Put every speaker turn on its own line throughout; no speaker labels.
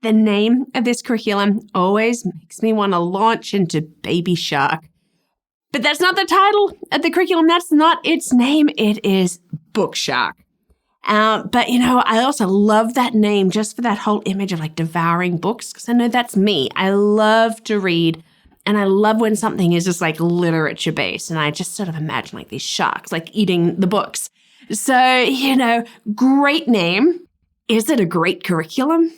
The name of this curriculum always makes me want to launch into Baby Shark. But that's not the title of the curriculum. That's not its name. It is Bookshark. But, I also love that name just for that whole image of like devouring books, because I know that's me. I love to read, and I love when something is just like literature based, and I just sort of imagine like these sharks like eating the books. So, great name. Is it a great curriculum?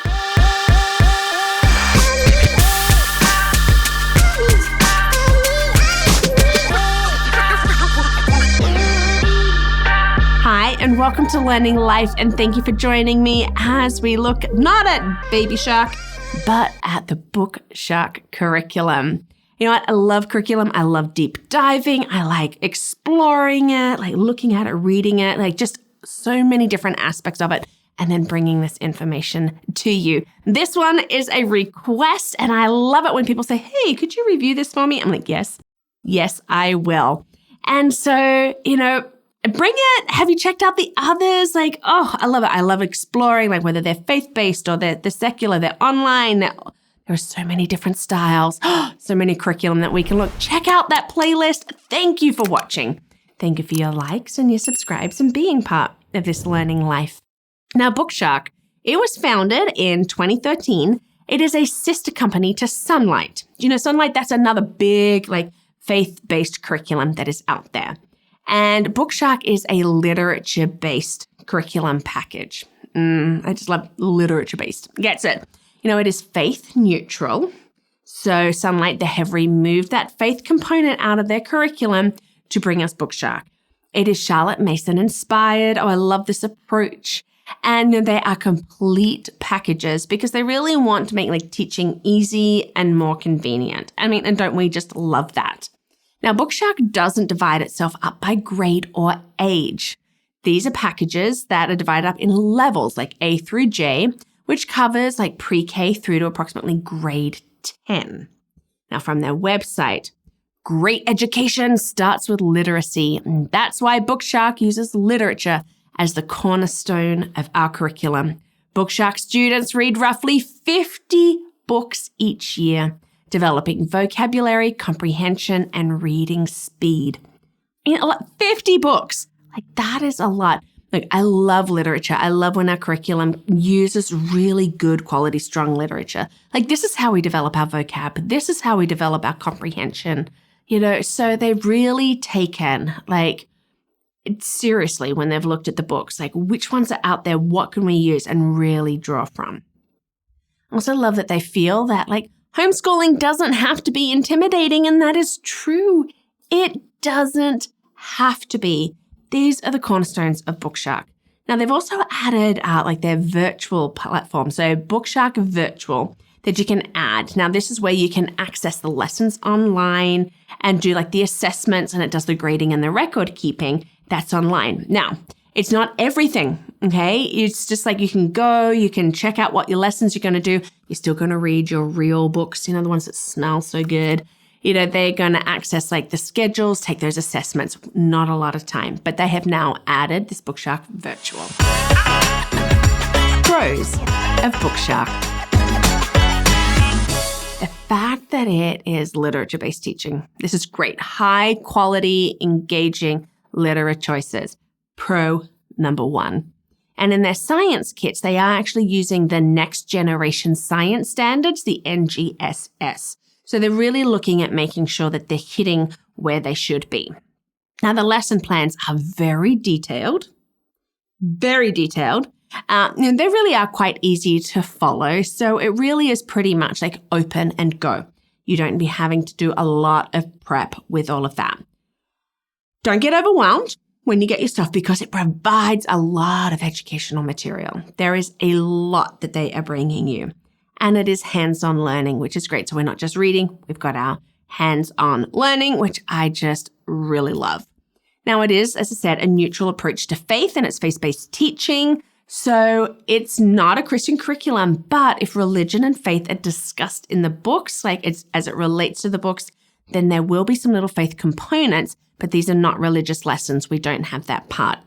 Hi, and welcome to Learning Life, and thank you for joining me as we look not at Baby Shark, but at the Bookshark curriculum. You know what? I love curriculum. I love deep diving. I like exploring it, like looking at it, reading it, like just so many different aspects of it, and then bringing this information to you. This one is a request, and I love it when people say, hey, could you review this for me? I'm like, yes, I will. And so, bring it. Have you checked out the others? Like, oh, I love it. I love exploring, like whether they're faith-based or they're secular, they're online. There are so many different styles, so many curriculum that we can look. Check out that playlist. Thank you for watching. Thank you for your likes and your subscribes and being part of this learning life. Now, Bookshark, it was founded in 2013. It is a sister company to Sunlight. Sunlight, that's another big, like faith-based curriculum that is out there. And Bookshark is a literature-based curriculum package. I just love literature-based. Gets it. It is faith-neutral. So Sunlight, they have removed that faith component out of their curriculum to bring us Bookshark. It is Charlotte Mason-inspired. Oh, I love this approach. And they are complete packages because they really want to make like teaching easy and more convenient. And don't we just love that? Now, Bookshark doesn't divide itself up by grade or age. These are packages that are divided up in levels like A through J, which covers like pre-K through to approximately grade 10. Now, from their website, great education starts with literacy. And that's why Bookshark uses literature as the cornerstone of our curriculum. Bookshark students read roughly 50 books each year, developing vocabulary, comprehension, and reading speed. 50 books. Like, that is a lot. Like, I love literature. I love when our curriculum uses really good quality, strong literature. Like, this is how we develop our vocab. This is how we develop our comprehension. So they've really taken, like, seriously when they've looked at the books, like, which ones are out there? What can we use and really draw from? I also love that they feel that, like, homeschooling doesn't have to be intimidating, and that is true. It doesn't have to be. These are the cornerstones of Bookshark. Now, they've also added their virtual platform, so Bookshark Virtual, that you can add. Now, this is where you can access the lessons online and do like the assessments, and it does the grading and the record keeping. That's online. Now, it's not everything, okay? It's just like you can go, you can check out what your lessons you're going to do. You're still going to read your real books, the ones that smell so good. They're going to access like the schedules, take those assessments. Not a lot of time, but they have now added this Bookshark Virtual. Pros of Bookshark. The fact that it is literature-based teaching. This is great. High quality, engaging literature choices. Pro number one. And in their science kits, they are actually using the next generation science standards, the NGSS. So they're really looking at making sure that they're hitting where they should be. Now, the lesson plans are very detailed. They really are quite easy to follow. So it really is pretty much like open and go. You don't be having to do a lot of prep with all of that. Don't get overwhelmed when you get your stuff because it provides a lot of educational material. There is a lot that they are bringing you. And it is hands-on learning, which is great. So we're not just reading, we've got our hands-on learning, which I just really love. Now it is, as I said, a neutral approach to faith, and it's faith-based teaching. So it's not a Christian curriculum, but if religion and faith are discussed in the books, like as it relates to the books, then there will be some little faith components, but these are not religious lessons. We don't have that part.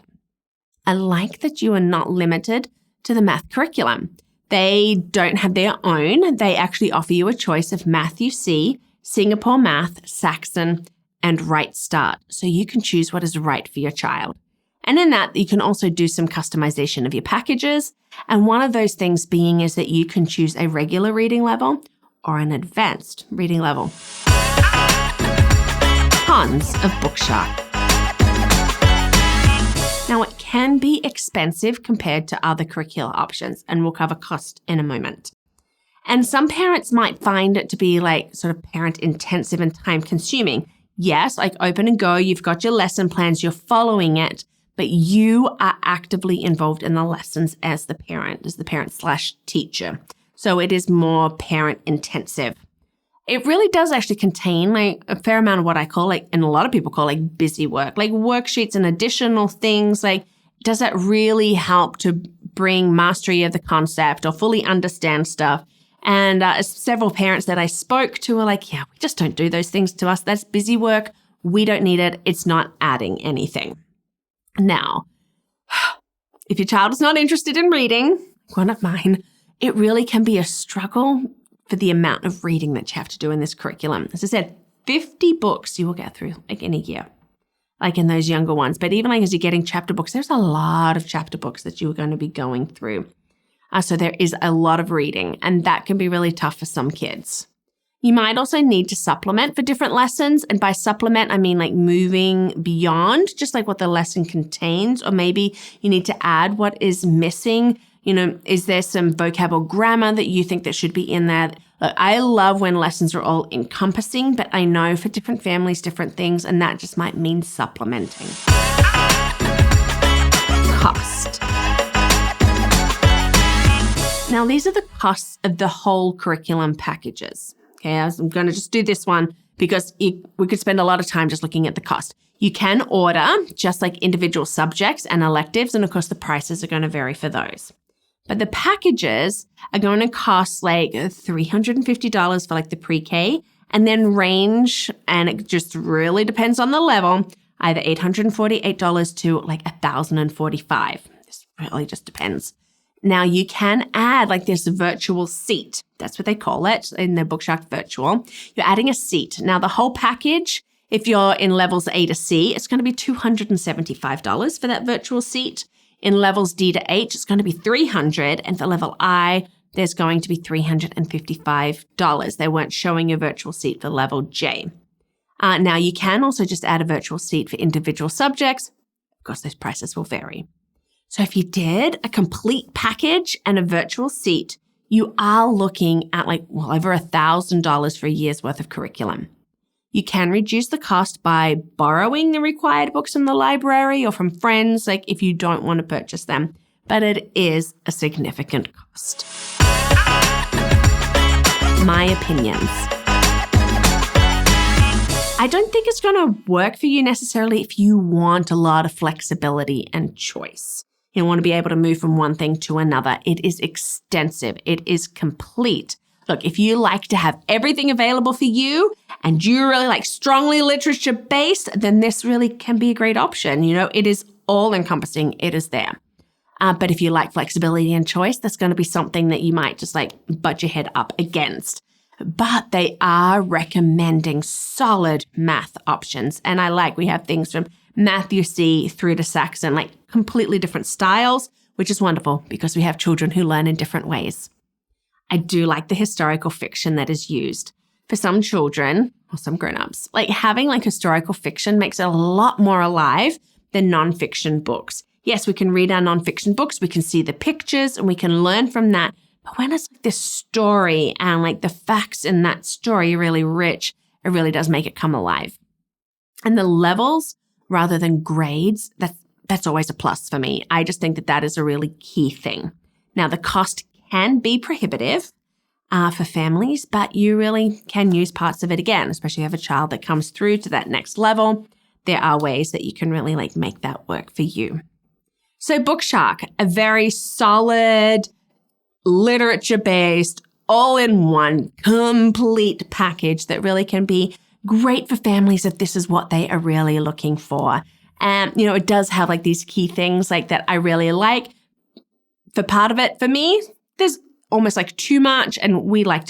I like that you are not limited to the math curriculum. They don't have their own. They actually offer you a choice of Math UC, Singapore Math, Saxon, and Right Start. So you can choose what is right for your child. And in that, you can also do some customization of your packages. And one of those things being is that you can choose a regular reading level or an advanced reading level. Cons of Bookshark. Now, it can be expensive compared to other curricular options, and we'll cover cost in a moment. And some parents might find it to be like sort of parent intensive and time consuming. Yes, like open and go, you've got your lesson plans, you're following it, but you are actively involved in the lessons as the parent/teacher. So it is more parent intensive. It really does actually contain like a fair amount of what I call like, and a lot of people call like busy work, like worksheets and additional things. Like, does that really help to bring mastery of the concept or fully understand stuff? And several parents that I spoke to were like, yeah, we just don't do those things to us. That's busy work. We don't need it. It's not adding anything. Now, if your child is not interested in reading, one of mine, it really can be a struggle for the amount of reading that you have to do in this curriculum. As I said, 50 books you will get through like in a year, like in those younger ones. But even like as you're getting chapter books, there's a lot of chapter books that you're going to be going through. So there is a lot of reading, and that can be really tough for some kids. You might also need to supplement for different lessons. And by supplement, I mean like moving beyond just like what the lesson contains, or maybe you need to add what is missing. You know, is there some vocab or grammar that you think that should be in there? Look, I love when lessons are all encompassing, but I know for different families, different things, and that just might mean supplementing. Cost. Now, these are the costs of the whole curriculum packages. Okay, I'm going to just do this one because we could spend a lot of time just looking at the cost. You can order just like individual subjects and electives, and of course the prices are going to vary for those. But the packages are going to cost like $350 for like the pre-K, and then range, and it just really depends on the level, either $848 to like $1,045. This really just depends. Now you can add like this virtual seat. That's what they call it in the Bookshark Virtual. You're adding a seat. Now the whole package, if you're in levels A to C, it's going to be $275 for that virtual seat. In levels D to H, it's going to be $300. And for level I, there's going to be $355. They weren't showing a virtual seat for level J. Now you can also just add a virtual seat for individual subjects. Of course, those prices will vary. So if you did a complete package and a virtual seat, you are looking at like, well, over $1,000 for a year's worth of curriculum. You can reduce the cost by borrowing the required books from the library or from friends, like if you don't want to purchase them, but it is a significant cost. My opinions. I don't think it's going to work for you necessarily if you want a lot of flexibility and choice. You want to be able to move from one thing to another. It is extensive. It is complete. Look, if you like to have everything available for you and you really like strongly literature based, then this really can be a great option. You know, it is all encompassing. It is there. But if you like flexibility and choice, that's going to be something that you might just like butt your head up against. But they are recommending solid math options. And we have things from Math UC through to Saxon, like completely different styles, which is wonderful because we have children who learn in different ways. I do like the historical fiction that is used. For some children, or some grown-ups, like having like historical fiction makes it a lot more alive than nonfiction books. Yes, we can read our nonfiction books, we can see the pictures, and we can learn from that. But when it's like this story and like the facts in that story are really rich, it really does make it come alive. And the levels, rather than grades, that's always a plus for me. I just think that is a really key thing. Now, the cost can be prohibitive for families, but you really can use parts of it again, especially if you have a child that comes through to that next level. There are ways that you can really like make that work for you. So Bookshark, a very solid, literature-based, all-in-one, complete package that really can be great for families if this is what they are really looking for. And, it does have like these key things like that I really like. For part of it, for me, there's almost like too much. And we like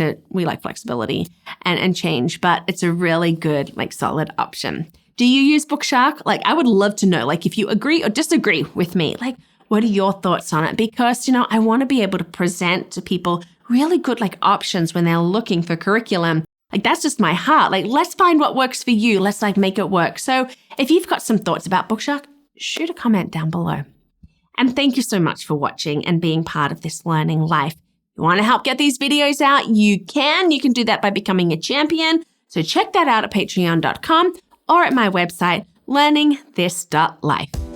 flexibility and change, but it's a really good, like solid option. Do you use Bookshark? Like, I would love to know, like, if you agree or disagree with me, like, what are your thoughts on it? Because, I want to be able to present to people really good, like, options when they're looking for curriculum. Like, that's just my heart. Like, let's find what works for you. Let's like make it work. So if you've got some thoughts about Bookshark, shoot a comment down below. And thank you so much for watching and being part of this learning life. If you want to help get these videos out, you can do that by becoming a champion. So check that out at patreon.com or at my website, LearningThis.Life.